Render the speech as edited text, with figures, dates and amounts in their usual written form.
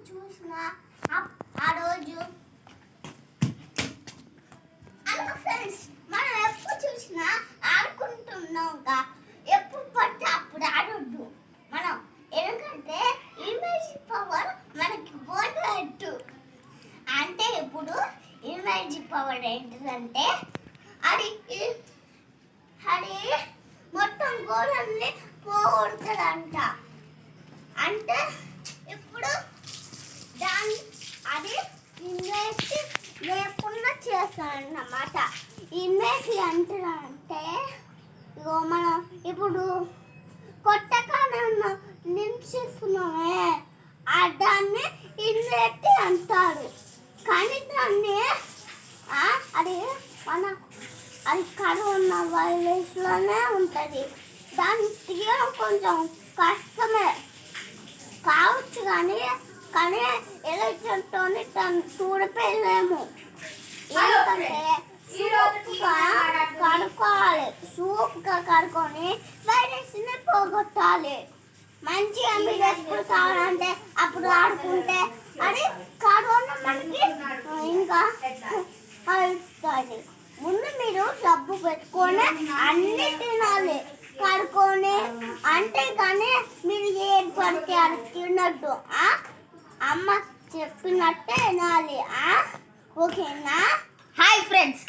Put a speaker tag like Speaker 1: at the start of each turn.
Speaker 1: చూసినా ఆ రోజు అలా ఫ్రెండ్స్ మనం ఎప్పుడు చూసినా ఆడుకుంటున్నాం. ఎప్పుడు పడితే అప్పుడు ఆడొద్దు మనం, ఎందుకంటే ఇమేజ్ పవర్ మనకి పోయినట్టు. అంటే ఇప్పుడు ఇమేజ్ పవర్ ఏంటిదంటే అది మొత్తం గోడల్ని పోగొడుతుందంట. అంటే ఇప్పుడు అది ఇమేజ్ లేకుండా చేస్తారన్నమాట. ఇమేజ్ అంటే ఇగో మనం ఇప్పుడు కొత్తగానే నిమిషిస్తున్నామే దాన్ని ఇమేజ్ అంటారు. కానీ దాన్ని అది కరోనా వైరస్లోనే ఉంటుంది. దాన్ని తీయడం కొంచెం కష్టమే కావచ్చు, కానీ ఎలక్షన్తో దాన్ని చూడలేము. ఎందుకంటే సూప్గా కడుక్కొని వైరస్ని పోగొట్టాలి. మంచిగా మీరు ఎప్పుడు కావాలంటే అప్పుడు ఆడుకుంటే అది కరోనా మనకి ఇంకా అవుతుంది. ముందు మీరు డబ్బు పెట్టుకొని అన్ని తినాలి కడుక్కొని, అంతేగాని మీరు ఏది పడితే అది తినద్దు. అమ్మ చెప్పినట్టే వినాలి. ఓకేనా?
Speaker 2: Hi friends.